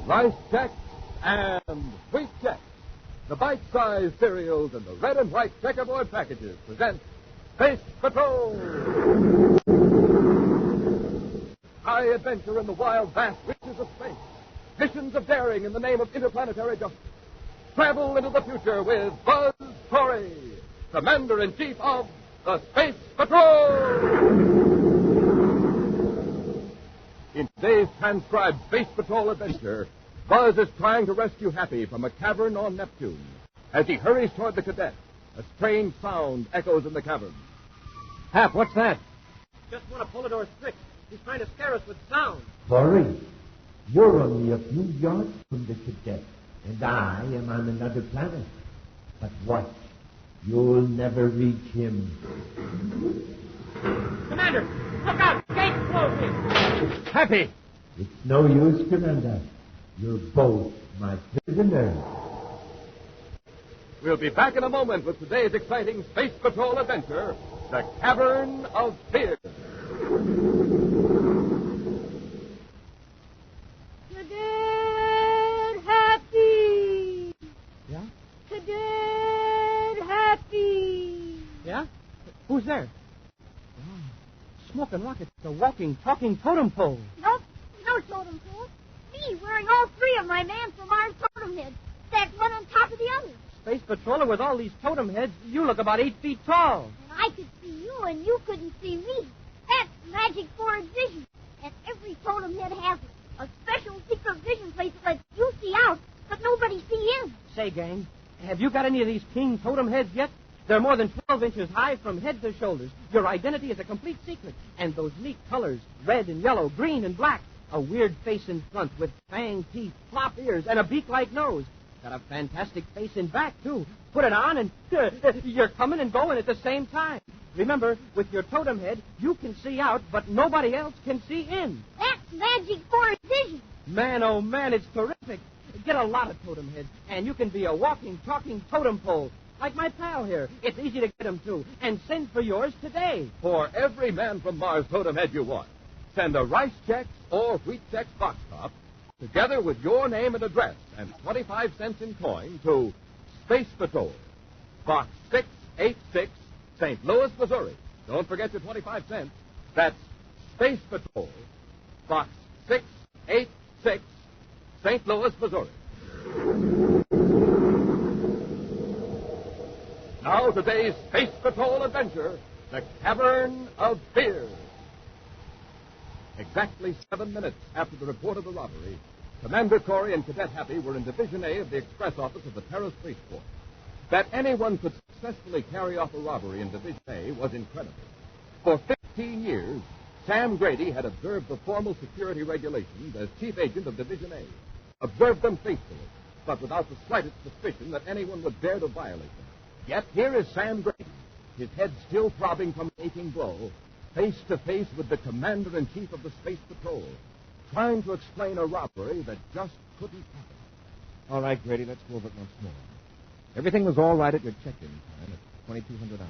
Rice Chex and Wheat Chex, the bite-sized cereals in the red and white checkerboard packages, present Space Patrol! High adventure in the wild, vast reaches of space. Missions of daring in the name of interplanetary justice. Travel into the future with Buzz Corey, Commander-in-Chief of the Space Patrol! In today's transcribed Space Patrol adventure, Buzz is trying to rescue Happy from a cavern on Neptune. As he hurries toward the cadet, a strange sound echoes in the cavern. Hap, what's that? Just one of Polidor's tricks. He's trying to scare us with sound. Corey, you're only a few yards from the cadet, and I am on another planet. But watch, you'll never reach him. Commander, look out! Gate's closing! Happy! It's no use, Commander. You're both my prisoners. We'll be back in a moment with today's exciting Space Patrol adventure, The Cavern of Fear. Cadet Happy! Yeah? Cadet Happy! Yeah? Who's there? Oh, smoke and rockets. The walking, talking totem pole. Nope, no totem pole. Me, wearing all three of my Man from Mars totem heads. Stacked one on top of the other. Space patroller with all these totem heads. You look about 8 feet tall. And I could see you, and you couldn't see me. That's magic forward vision. And every totem head has it. A special secret vision place that lets you see out, but nobody see in. Say, gang, have you got any of these king totem heads yet? They're more than 12 inches high from head to shoulders. Your identity is a complete secret. And those neat colors, red and yellow, green and black. A weird face in front with fang teeth, flop ears, and a beak-like nose. Got a fantastic face in back, too. Put it on, and you're coming and going at the same time. Remember, with your totem head, you can see out, but nobody else can see in. That's magic forward vision. Man, oh, man, it's terrific. Get a lot of totem heads, and you can be a walking, talking totem pole. Like my pal here. It's easy to get him, too. And send for yours today. For every Man from Mars totem head you want, send a Rice Chex or Wheat Chex box top, together with your name and address and 25 cents in coin to Space Patrol, Box 686, St. Louis, Missouri. Don't forget your 25 cents. That's Space Patrol, Box 686, St. Louis, Missouri. Now today's Space Patrol adventure, The Cavern of Fear. Exactly 7 minutes after the report of the robbery, Commander Corey and Cadet Happy were in Division A of the Express Office of the Terra Spaceport. That anyone could successfully carry off a robbery in Division A was incredible. For 15 years, Sam Grady had observed the formal security regulations as chief agent of Division A. Observed them faithfully, but without the slightest suspicion that anyone would dare to violate them. Yet here is Sam Grady, his head still throbbing from an aching blow, face to face with the Commander-in-Chief of the Space Patrol, trying to explain a robbery that just couldn't happen. All right, Grady, let's go over it once more. Everything was all right at your check-in time at 2200 hours.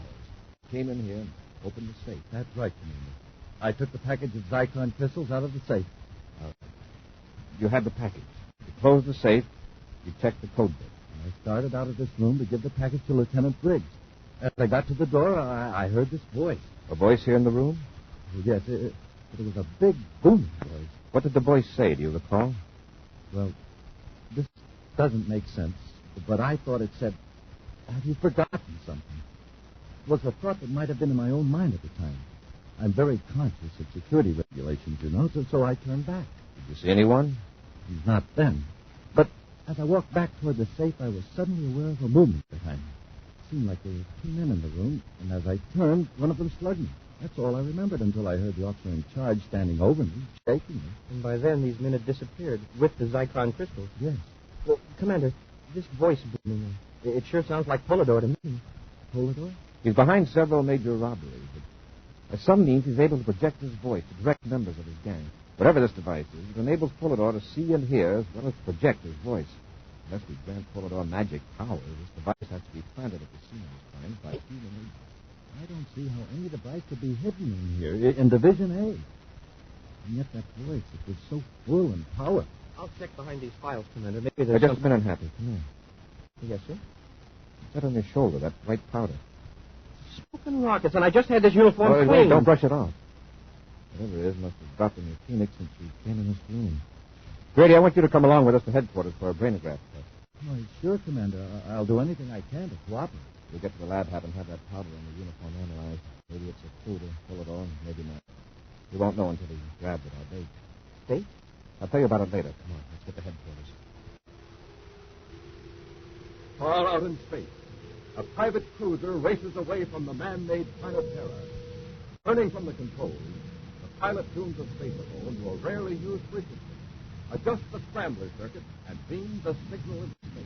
Came in here and opened the safe. That's right, Commander. I took the package of Zyklon crystals out of the safe. All right. You had the package. You closed the safe. You checked the code book. I started out of this room to give the package to Lieutenant Briggs. As I got to the door, I heard this voice. A voice here in the room? Yes, it was a big booming voice. What did the voice say? Do you recall? Well, this doesn't make sense, but I thought it said, "Have you forgotten something?" It was a thought that might have been in my own mind at the time. I'm very conscious of security regulations, you know, so I turned back. Did you see anyone? Not then. But as I walked back toward the safe, I was suddenly aware of a movement behind me. It seemed like there were 2 men in the room, and as I turned, one of them slugged me. That's all I remembered until I heard the officer in charge standing over me, shaking me. And by then, these men had disappeared with the Zyklon crystals. Yes. Well, Commander, this voice booming, it sure sounds like Polidor to me. Polidor? He's behind several major robberies. By some means, he's able to project his voice to direct members of his gang. Whatever this device is, it enables Polidor to see and hear as well as project his voice. Unless we grant Polidor magic powers, this device has to be planted at the scene of crime by human agents. I don't see how any device could be hidden in here, in Division A. And yet that voice, it was so full and powerful. I'll check behind these files, Commander. Maybe there's Just a minute, Happy. Come here. Yes, sir? What's that on your shoulder, that white powder? Smoking rockets, and I just had this uniform Wait, cleaned. don't brush it off. Whatever it is must have dropped in your tunic since you came in this room. Grady, I want you to come along with us to headquarters for a brainograph test. Oh, sure, Commander. I'll do anything I can to cooperate. We'll get to the lab and have that powder in the uniform analyzed. Maybe it's a clue to pull it on, maybe not. We won't know until he grabs it, I'll bet. Date? I'll tell you about it later. Come on, let's get to headquarters. Far out in space, a private cruiser races away from the man-made planet Terra. Turning from the controls, the pilot tunes a spacephone to a rarely used frequency, adjusts the scrambler circuit, and beams a signal into space.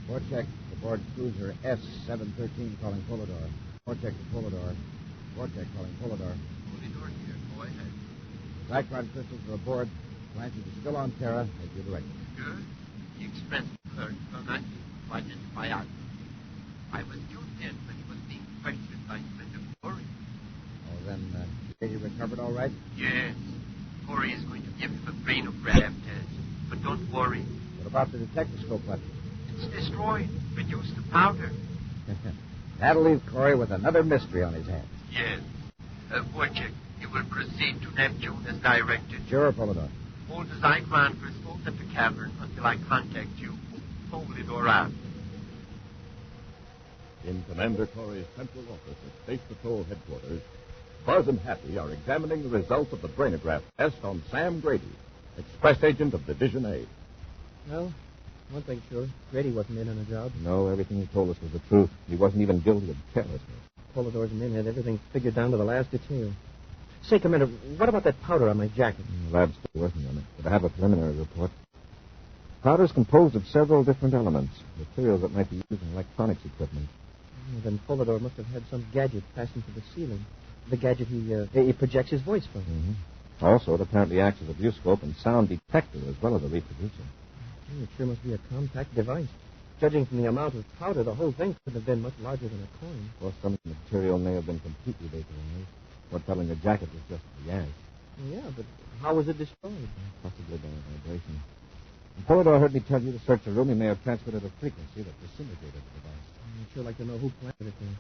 Vortex aboard cruiser S-713 calling Polidor. Vortex to Polidor. Vortex calling Polidor. Polidor here. Go ahead. Cyclone crystals are aboard. Flashes are still on Terra as you directed. Good. The express alert will not be to identify us. I was tuned in when he was being questioned by Commander Corey. Oh, then, he recovered all right? Yes. Corey is going to give him a brainograph test. But don't worry. What about the detectoscope button? It's destroyed. Reduced to powder. That'll leave Corey with another mystery on his hands. Yes. Wojciech, you will proceed to Neptune as directed. Sure, Polidor. Hold the Zyklon crystals at the cavern until I contact you. Hold it or out. In Commander Corey's central office at Space Patrol headquarters, Buzz and Happy are examining the results of the brainograph test on Sam Grady, express agent of Division A. Well, one thing's sure. Grady wasn't in on the job. No, everything he told us was the truth. He wasn't even guilty of carelessness. Polidor's men had everything figured down to the last detail. Say, Commander, what about that powder on my jacket? The lab's still working on it, but I have a preliminary report. Powder is composed of several different elements, materials that might be used in electronics equipment. Then Polidor must have had some gadget fastened to the ceiling. The gadget he projects his voice from. Mm-hmm. Also, it apparently acts as a viewscope and sound detector as well as a reproducer. It sure must be a compact device. Judging from the amount of powder, the whole thing could have been much larger than a coin. Or some material may have been completely vaporized. Or telling the jacket was just gas. Yeah, but how was it destroyed? Possibly by vibration. When Polidor heard me tell you to search the room, he may have transmitted a frequency that disintegrated the device. I'd sure like to know who planted it there.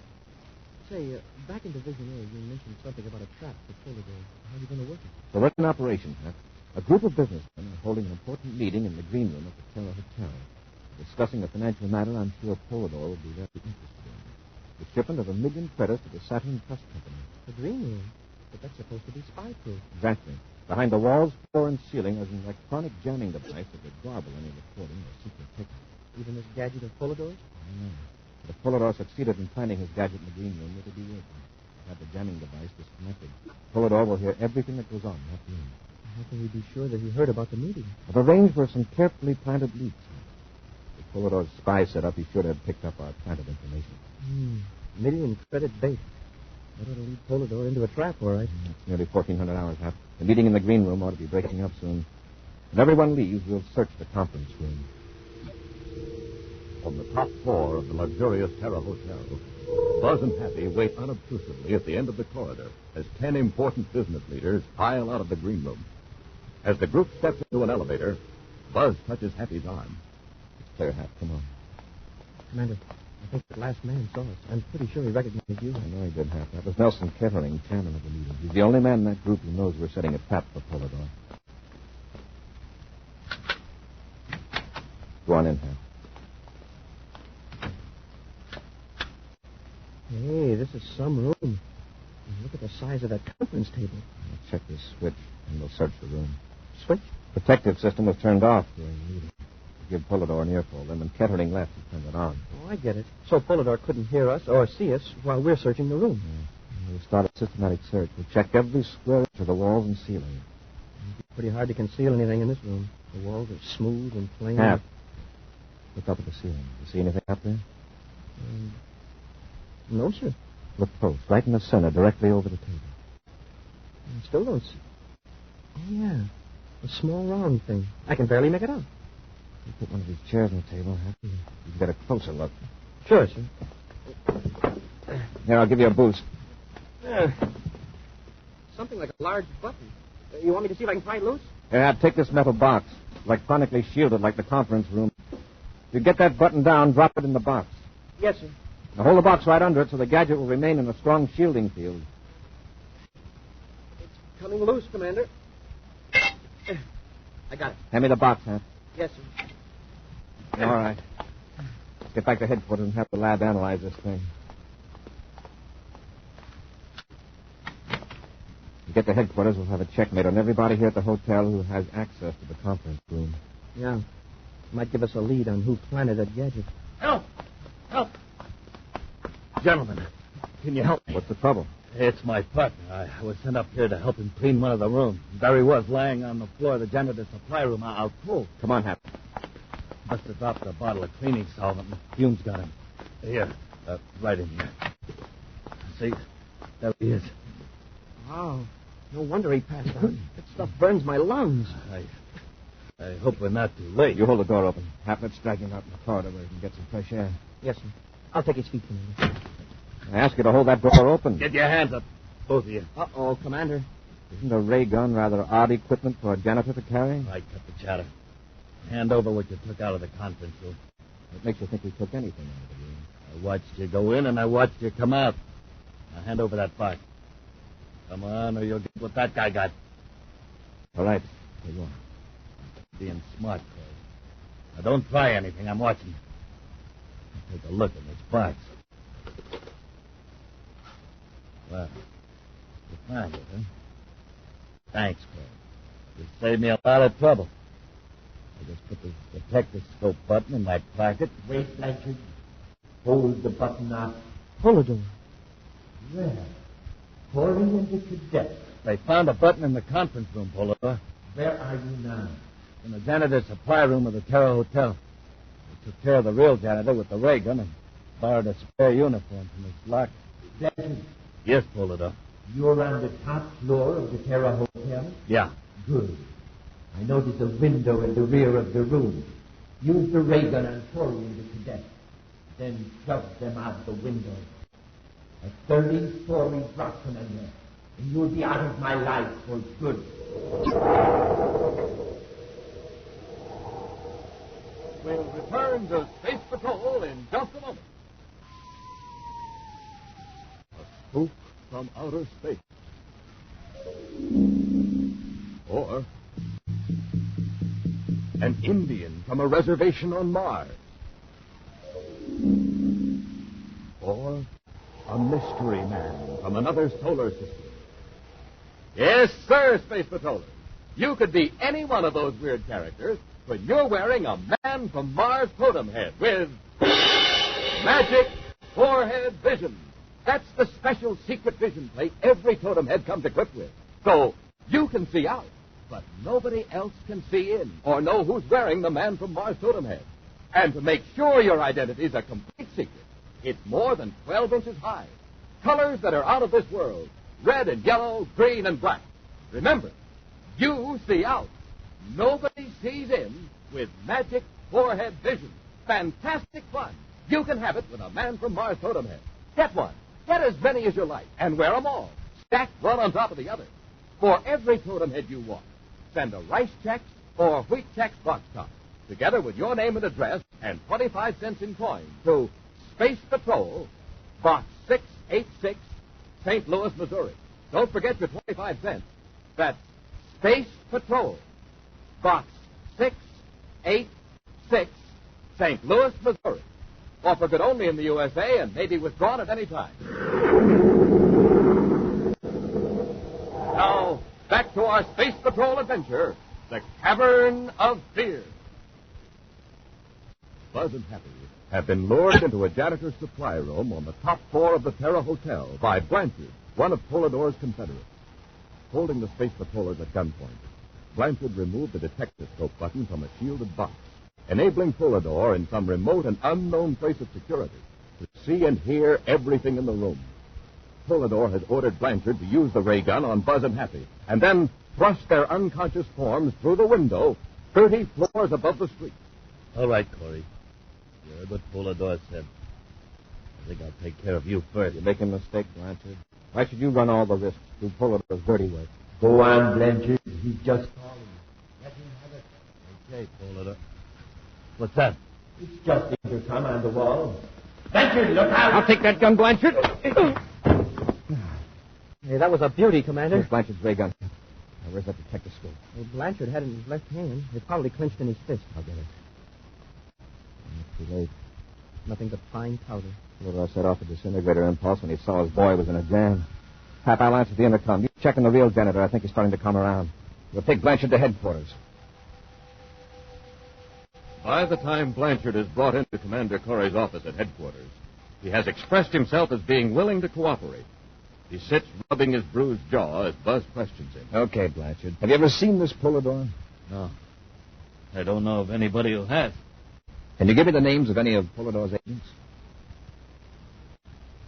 Say, back in Division A, you mentioned something about a trap for Polidor. How are you going to work it? So that's an operation, Pat. A group of businessmen are holding an important meeting in the green room at the Terra Hotel. Discussing a financial matter I'm sure Polidor will be very interested in. The shipment of 1 million credits to the Saturn Trust Company. The green room? But that's supposed to be spy-proof. Exactly. Behind the walls, floor, and ceiling is an electronic jamming device that would garble any recording or secret ticket. Even this gadget of Polidor's? I know. But if Polidor succeeded in finding his gadget in the green room, it would be working. Have the jamming device disconnected. Polidor will hear everything that goes on in that room. How can we be sure that he heard about the meeting? I've arranged for some carefully planted leaks. If Polidor's spy set up, he should have picked up our planted information. Million credit bait. That ought to lead Polidor into a trap, all right. It's nearly 1,400 hours, Hap. The meeting in the green room ought to be breaking up soon. When everyone leaves, we'll search the conference room. On the top floor of the luxurious Terra Hotel, Buzz and Happy wait unobtrusively at the end of the corridor as 10 important business leaders file out of the green room. As the group steps into an elevator, Buzz touches Happy's arm. It's clear, Hap. Come on. Commander, I think that last man saw us. I'm pretty sure he recognized you. I know he did, Hap. That was Nelson Kettering, chairman of the meeting. He's the only man in that group who knows we're setting a trap for Polidor. Go on in, Hap. Hey, this is some room. And look at the size of that conference table. I'll check this switch, and we'll search the room. Switch? Protective system was turned off during the meeting. To give Polidor an earful. Then when Kettering left, he turned it on. Oh, I get it. So Polidor couldn't hear us or see us while we're searching the room. Yeah. We'll start a systematic search. We'll check every square inch of the walls and ceiling. It's pretty hard to conceal anything in this room. The walls are smooth and plain. Hap, look up at the ceiling. You see anything up there? No, sir. Look close. Right in the center, directly over the table. I still don't see. Oh, yeah. A small round thing. I can barely make it out. You put one of these chairs on the table, Happy. You can get a closer look. Sure, sir. Here, I'll give you a boost. Something like a large button. You want me to see if I can pry it loose? Yeah, take this metal box. Electronically shielded like the conference room. If you get that button down, drop it in the box. Yes, sir. Now hold the box right under it so the gadget will remain in a strong shielding field. It's coming loose, Commander. I got it. Hand me the box, huh? Yes, sir. All right. Let's get back to headquarters and have the lab analyze this thing. You get to headquarters, we'll have a checkmate on everybody here at the hotel who has access to the conference room. Yeah. Might give us a lead on who planted that gadget. Help! Help! Gentlemen, can you help me? What's the trouble? It's my partner. I was sent up here to help him clean one of the rooms. There he was, lying on the floor of the janitor's supply room out cold. Come on, Hap. Must have dropped a bottle of cleaning solvent. The fumes got him. Here, right in here. See, there he is. Wow. No wonder he passed out. That stuff burns my lungs. I hope we're not too late. You hold the door open. Hap, let's drag him out in the corridor where he can get some fresh air. Yes, sir. I'll take his feet, Commander. I ask you to hold that door open. Get your hands up, both of you. Uh-oh, Commander. Isn't a ray gun rather odd equipment for a janitor to carry? I cut the chatter. Hand over what you took out of the conference room. What makes you think we took anything out of the room? I watched you go in and I watched you come out. Now hand over that box. Come on, or you'll get what that guy got. All right. Here you are. Being smart, Cole. Now don't try anything. I'm watching you. Take a look at this box. Well, you found it, huh? Thanks, Cole. You saved me a lot of trouble. I just put this detectoscope button in my pocket. Wait, Blanchard. Hold the button up. Pull it over. Well, Corey and the cadet. They found a button in the conference room, Polidor. Where are you now? In the janitor's supply room of the Terra Hotel. I took care of the real janitor with the ray gun and borrowed a spare uniform from his locker. Blanchard, Yes, Polidor. you're on the top floor of the Terra Hotel? Yeah. Good. I noticed a window in the rear of the room. Use the ray gun on Corey and the cadet. Then shove them out the window. A 30-story drop, Commander. And you'll be out of my life for good. We'll return to Space Patrol in just a moment. A spook from outer space. Or an Indian from a reservation on Mars. Or a mystery man from another solar system. Yes, sir, Space Patrollers. You could be any one of those weird characters when you're wearing a Man from Mars totem head with Magic Forehead Vision. That's the special secret vision plate every totem head comes equipped with. So you can see out, but nobody else can see in or know who's wearing the Man from Mars totem head. And to make sure your identity is a complete secret, it's more than 12 inches high. Colors that are out of this world. Red and yellow, green and black. Remember, you see out. Nobody sees in with Magic Forehead Vision. Fantastic fun. You can have it with a Man from Mars totem head. Get one. Get as many as you like and wear them all. Stacked one on top of the other. For every totem head you want, send a rice check or wheat check box top, together with your name and address and 25 cents in coin to Space Patrol, Box 686, St. Louis, Missouri. Don't forget your 25 cents. That's Space Patrol, Box 686, St. Louis, Missouri. Offer good only in the USA and may be withdrawn at any time. Now, back to our Space Patrol adventure, the Cavern of Fear. Buzz and Happy have been lured into a janitor's supply room on the top floor of the Terra Hotel by Blanchard, one of Polidor's confederates. Holding the Space Patrollers at gunpoint, Blanchard removed the detectoscope button from a shielded box, enabling Polidor in some remote and unknown place of security to see and hear everything in the room. Polidor has ordered Blanchard to use the ray gun on Buzz and Happy, and then thrust their unconscious forms through the window 30 floors above the street. All right, Corey. You heard what Polidor said. I think I'll take care of you first. You're making a mistake, Blanchard. Why should you run all the risks? Do Polidor's dirty work. Go on, Blanchard. He's just calling. Okay, Polidor. What's that? It's just the intercom on the wall. Blanchard, look out! I'll take that gun, Blanchard. Hey, that was a beauty, Commander. Here's Blanchard's ray gun. Now, where's that detectoscope? Well, Blanchard had it in his left hand. It probably clenched in his fist. I'll get it. Too late. Nothing but fine powder. Polidor set off a disintegrator impulse when he saw his boy was in a jam. Hap, I'll answer the intercom. You check on the real janitor. I think he's starting to come around. We'll take Blanchard to headquarters. By the time Blanchard is brought into Commander Corey's office at headquarters, he has expressed himself as being willing to cooperate. He sits rubbing his bruised jaw as Buzz questions him. Okay, Blanchard. Have you ever seen this Polidor? No. I don't know of anybody who has. Can you give me the names of any of Polidor's agents?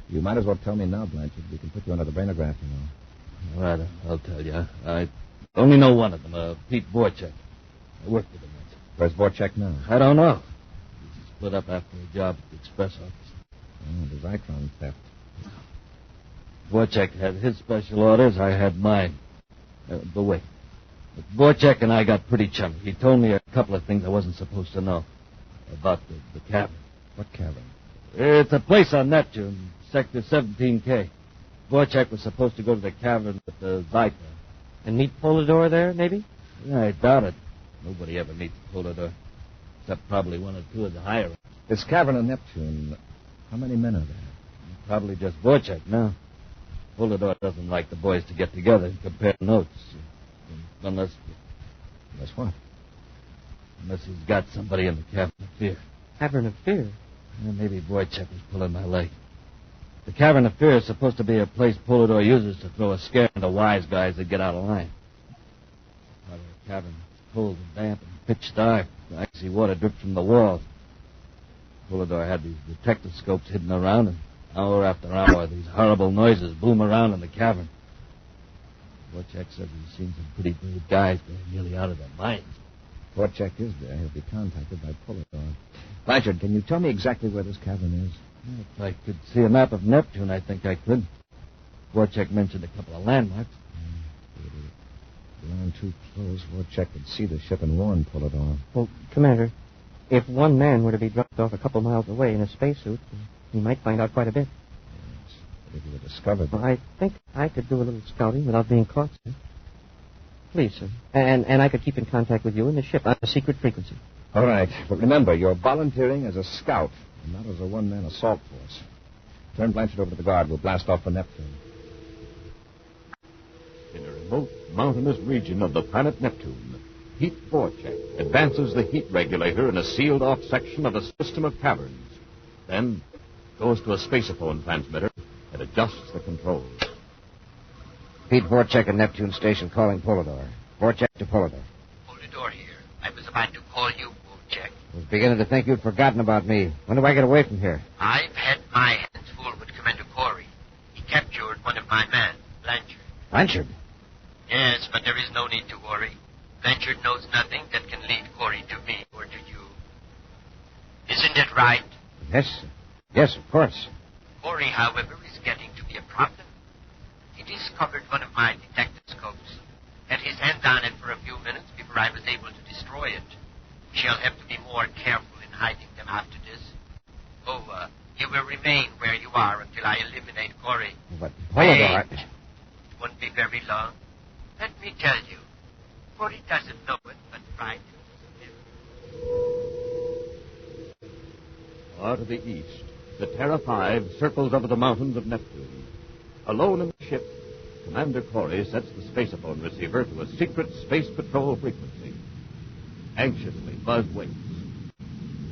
You might as well tell me now, Blanchard. We can put you under the brainograph, you know. All right, I'll tell you. I only know one of them, Pete Borchek. I worked with him once. Where's Borchek now? I don't know. He split up after a job at the express office. Oh, the Zyklon theft. Borchek had his special orders. I had mine. But wait. Borchek and I got pretty chummy. He told me a couple of things I wasn't supposed to know about the cavern. What cavern? It's a place on Neptune, Sector 17K. Borchek was supposed to go to the cavern with the Zyklon. And meet Polidor there, maybe? Yeah, I doubt it. Nobody ever meets Polidor, except probably one or two of the higher ups. This cavern on Neptune, how many men are there? Probably just Borchek now. Polidor doesn't like the boys to get together and compare notes. Unless what? Unless he's got somebody in the Cavern of Fear. Cavern of Fear? Yeah, maybe Borchek was pulling my leg. The Cavern of Fear is supposed to be a place Polidor uses to throw a scare into wise guys that get out of line. Part of the cavern is cold and damp and pitch dark. The icy water drips from the walls. Polidor had these detectoscopes hidden around, and hour after hour, these horrible noises boom around in the cavern. Borchek says he's seen some pretty brave guys go nearly out of their minds. Borchek is there. He'll be contacted by Polidor. Blanchard, can you tell me exactly where this cavern is? If I could see a map of Neptune, I think I could. Borchek mentioned a couple of landmarks. If you ran too close, Borchek could see the ship and warn Polidor. Well, Commander, if one man were to be dropped off a couple miles away in a spacesuit, he might find out quite a bit. Yes, but if you were discovered... Well, I think I could do a little scouting without being caught, sir. Please, sir. And I could keep in contact with you in the ship on a secret frequency. All right, but remember, you're volunteering as a scout, and not as a one-man assault force. Turn Blanchard over to the guard. We'll blast off for Neptune. In a remote, mountainous region of the planet Neptune, Pete Borchek advances the heat regulator in a sealed-off section of a system of caverns. Then goes to a spaceophone transmitter and adjusts the controls. Pete Borchek at Neptune Station calling Polidor. Borchek to Polidor. Polidor here. I was about to call you, Borchek. I was beginning to think you'd forgotten about me. When do I get away from here? I've had my hands full with Commander Corey. He captured one of my men, Blanchard. Blanchard? Yes, but there is no need to worry. Blanchard knows nothing that can lead Corey to me or to you. Isn't it right? Yes, sir. Yes, of course. Corey, however, is getting to be a problem. He discovered one of my detectoscopes. Had his hands on it for a few minutes before I was able to destroy it. We shall have to be more careful in hiding them after this. Oh, you will remain where you are until I eliminate Corey. But Polidor... Wait. It won't be very long. Let me tell you. Corey doesn't know it, but pride is. Far to the east, the Terra 5 circles over the mountains of Neptune. Alone in the ship, Commander Corey sets the spaceophone receiver to a secret space patrol frequency. Anxiously, Buzz waits.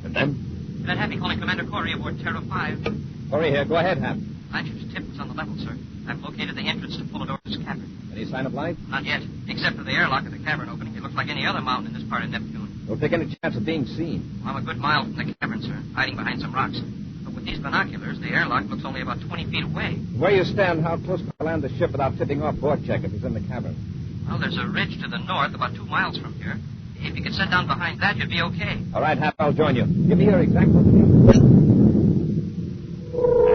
And then... That Happy calling Commander Corey aboard Terra 5. Corey here. Go ahead, Hap. Blanchard's tip was on the level, sir. I've located the entrance to Polidor's cavern. Any sign of life? Not yet. Except for the airlock at the cavern opening, it looks like any other mountain in this part of Neptune. Don't take any chance of being seen. I'm a good mile from the cavern, sir, hiding behind some rocks. But with these binoculars, the airlock looks only about 20 feet away. Where you stand, how close can I land the ship without tipping off Borchek if he's in the cavern? Well, there's a ridge to the north about 2 miles from here. If you could set down behind that, you'd be okay. All right, Hap, I'll join you. Give me your exact location.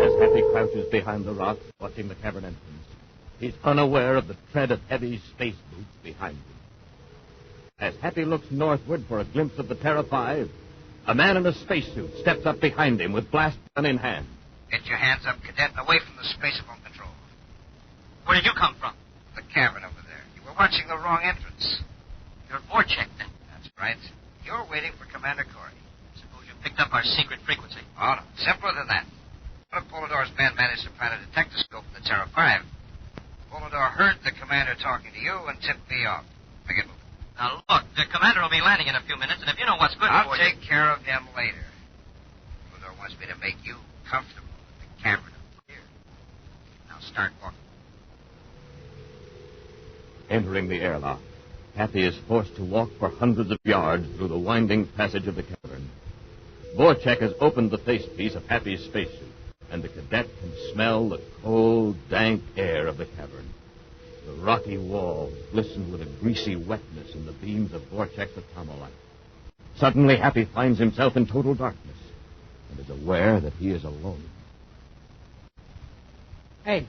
As Happy crouches behind the rock, watching the cavern entrance, he's unaware of the tread of heavy space boots behind him. As Happy looks northward for a glimpse of the Terra 5, a man in a spacesuit steps up behind him with blast gun in hand. Get your hands up, Cadet, and away from the spacephone control. Where did you come from? The cavern over there. You were watching the wrong entrance. You're Vorchek, then. That's right. You're waiting for Commander Corey. Suppose you picked up our secret frequency. Oh, no. Simpler than that. One of Polidor's men managed to plant a detectoscope in the Terra 5. Polidor heard the commander talking to you and tipped me off. Make it move. Now, look, the commander will be landing in a few minutes, and if you know what's good for you... I'll take care of him later. Polidor wants me to make you comfortable in the Cavern of Fear. Now start walking. Entering the airlock, Happy is forced to walk for hundreds of yards through the winding passage of the cavern. Vorchek has opened the facepiece of Happy's spacesuit, and the cadet can smell the cold, dank air of the cavern. The rocky walls glisten with a greasy wetness in the beams of Vorchek's atomolite. Suddenly, Happy finds himself in total darkness and is aware that he is alone. Hey,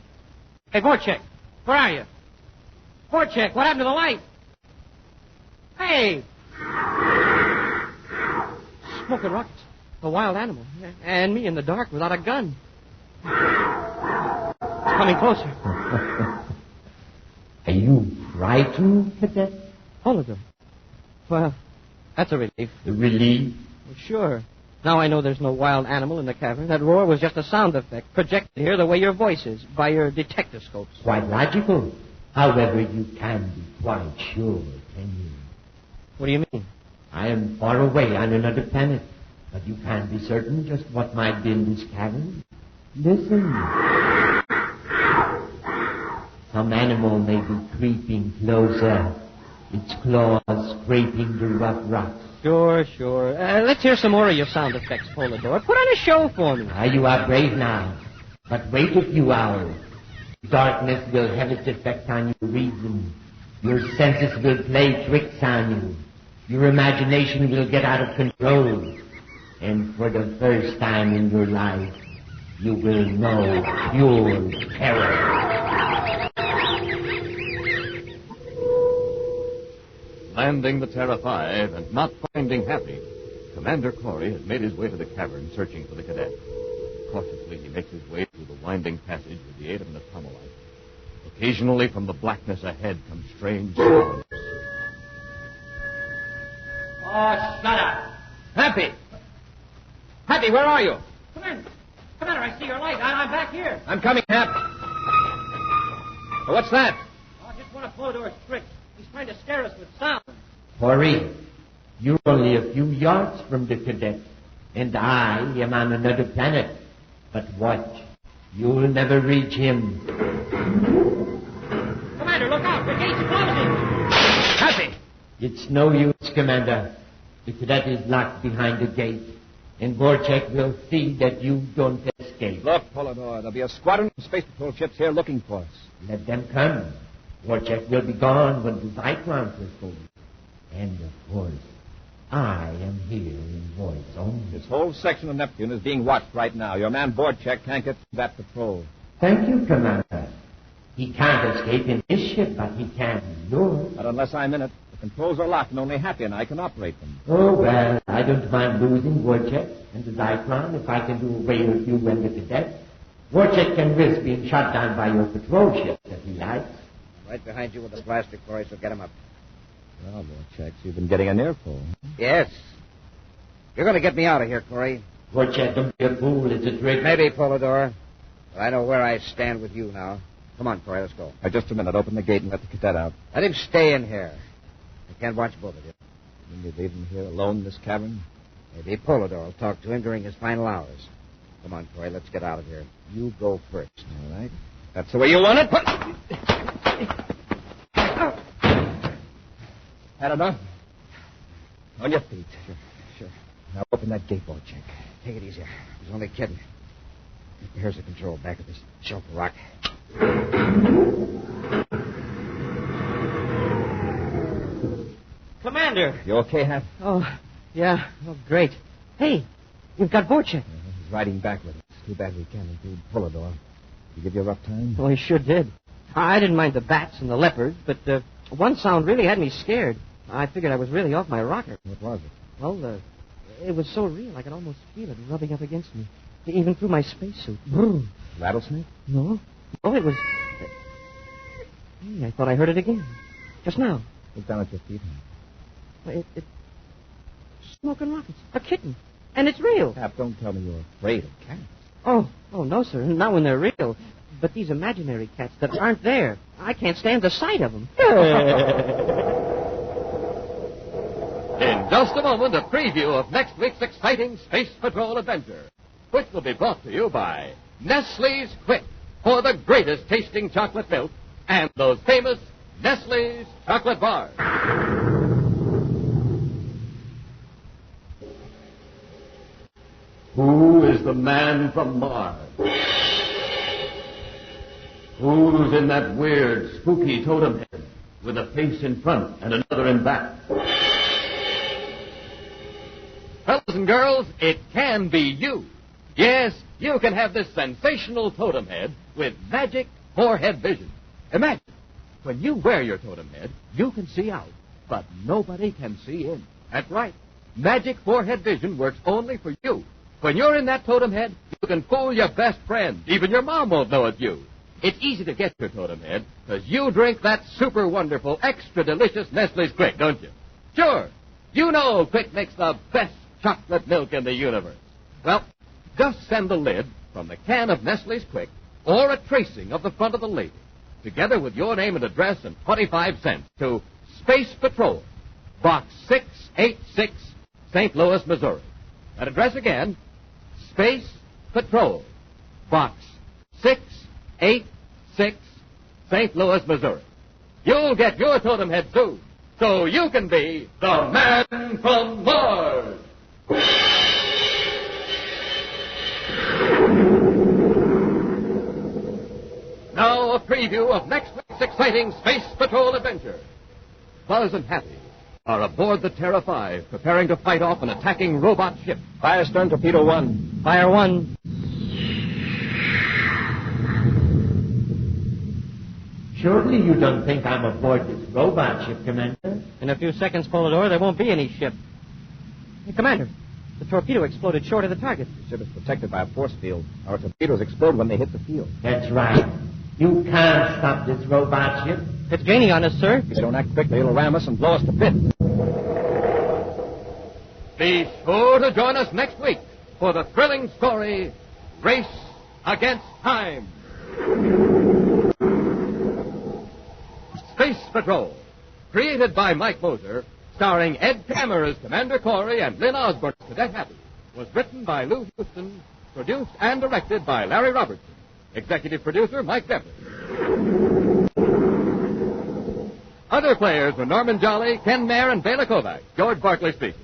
Vorchek, where are you? Vorchek, what happened to the light? Hey! Smoking rockets. A wild animal. And me in the dark without a gun. It's coming closer. Are you frightened, Cadet? Polidor. Well, that's a relief. The relief? Well, sure. Now I know there's no wild animal in the cavern. That roar was just a sound effect projected here the way your voice is, by your detectoscopes. Quite logical. However, you can be quite sure, can you? What do you mean? I am far away on another planet, but you can be certain just what might be in this cavern. Listen. Some animal may be creeping closer, its claws scraping the rough rocks. Sure. Let's hear some more of your sound effects, Polidor. Put on a show for me. You are brave now, but wait a few hours. Darkness will have its effect on your reason. Your senses will play tricks on you. Your imagination will get out of control. And for the first time in your life, you will know pure terror. Landing the Terra 5 and not finding Happy, Commander Corey has made his way to the cavern searching for the cadet. Cautiously, he makes his way through the winding passage with the aid of an atomolite. Occasionally, from the blackness ahead come strange sounds. Oh, shut up. Happy! Happy, where are you? Commander, I see your light. I'm back here. I'm coming, Hap. What's that? Oh, just one of Polidor's tricks. He's trying to scare us with sound. Corey, you're only a few yards from the cadet, and I am on another planet. But watch, you'll never reach him. Commander, look out. The gate's closing. Happy! It's no use, Commander. The cadet is locked behind the gate, and Vorchek will see that you don't escape. Look, Polidor, there'll be a squadron of Space Patrol ships here looking for us. Let them come. Vorchek will be gone when the Zyklons are full. And, of course, I am here in voice only. This whole section of Neptune is being watched right now. Your man Vorchek can't get through that patrol. Thank you, Commander. He can't escape in this ship, but he can in yours. Not unless I'm in it. The controls are locked, and only Happy and I can operate them. Oh, well, I don't mind losing Vorchek and the Zyklon if I can do away with you and the cadet. Vorchek can risk being shot down by your patrol ship if he likes. Right behind you with the blaster, Corey, so get him up. Well, Vorchek, you've been getting an earful. Yes. You're going to get me out of here, Corey. Vorchek, don't be a fool. It's a trick. Maybe, Polidor. But I know where I stand with you now. Come on, Corey, let's go. Just a minute. Open the gate and let the cadet out. Let him stay in here. I can't watch both of you. You leave him here alone in this cavern? Maybe Polidor will talk to him during his final hours. Come on, Corey, let's get out of here. You go first. All right. That's the way you want it. Had enough? On your feet. Sure. Now open that gate, Vorchek. Take it easy. I was only kidding. Here's the control back of this shelf of rock. Commander. You okay, Hap? Oh, yeah. Oh, great. Hey, you've got Vorchek. He's riding back with us. Too bad we can't include Polidor. He give you a rough time? Oh, he sure did. I didn't mind the bats and the leopards, but one sound really had me scared. I figured I was really off my rocker. What was it? Well, it was so real I could almost feel it rubbing up against me. Even through my spacesuit. Rattlesnake? No. Oh, it was... Hey, I thought I heard it again. Just now. Look down at your feet. It's smoking rockets. A kitten. And it's real. Cap, don't tell me you're afraid of cats. Oh, no, sir. Not when they're real. But these imaginary cats that aren't there, I can't stand the sight of them. In just a moment, a preview of next week's exciting Space Patrol adventure, which will be brought to you by Nestle's Quick, for the greatest tasting chocolate milk, and those famous Nestle's chocolate bars. Who is the man from Mars? Who's in that weird, spooky totem head with a face in front and another in back? Fellas and girls, it can be you. Yes, you can have this sensational totem head with magic forehead vision. Imagine, when you wear your totem head, you can see out, but nobody can see in. That's right. Magic forehead vision works only for you. When you're in that totem head, you can fool your best friend. Even your mom won't know it's you. It's easy to get your totem head because you drink that super wonderful, extra delicious Nestle's Quick, don't you? Sure. You know Quick makes the best chocolate milk in the universe. Well, just send the lid from the can of Nestle's Quick or a tracing of the front of the label, together with your name and address and 25 cents, to Space Patrol, Box 686, St. Louis, Missouri. That address again, Space Patrol, Box 686, St. Louis, Missouri. You'll get your totem head soon, so you can be the man from Mars. Now a preview of next week's exciting Space Patrol adventure. Buzz and Happy are aboard the Terra 5, preparing to fight off an attacking robot ship. Fire stern torpedo 1. Fire 1. Surely you don't think I'm aboard this robot ship, Commander? In a few seconds, Polidor, there won't be any ship. Hey, Commander, the torpedo exploded short of the target. The ship is protected by a force field. Our torpedoes explode when they hit the field. That's right. You can't stop this robot ship. It's gaining on us, sir. If we don't act quickly, it'll ram us and blow us to bits. Be sure to join us next week for the thrilling story, Race Against Time. Space Patrol, created by Mike Moser, starring Ed Kammer as Commander Corey and Lynn Osborne as Cadet Happy, was written by Lou Houston, produced and directed by Larry Robertson. Executive producer, Mike Depley. Other players were Norman Jolly, Ken Mayer, and Bela Kovac. George Barkley speaking.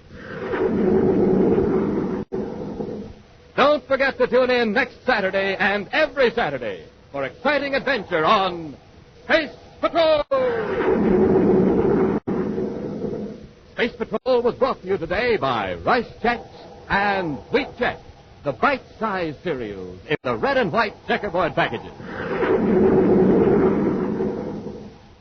Don't forget to tune in next Saturday and every Saturday for exciting adventure on Space Patrol! Space Patrol was brought to you today by Rice Chex and Wheat Chex, the bite-sized cereals in the red and white checkerboard packages.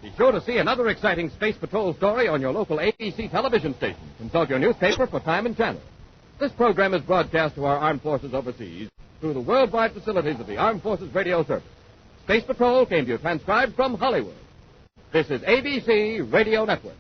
Be sure to see another exciting Space Patrol story on your local ABC television station. Consult your newspaper for time and channel. This program is broadcast to our armed forces overseas through the worldwide facilities of the Armed Forces Radio Service. Space Patrol came to you transcribed from Hollywood. This is ABC Radio Network.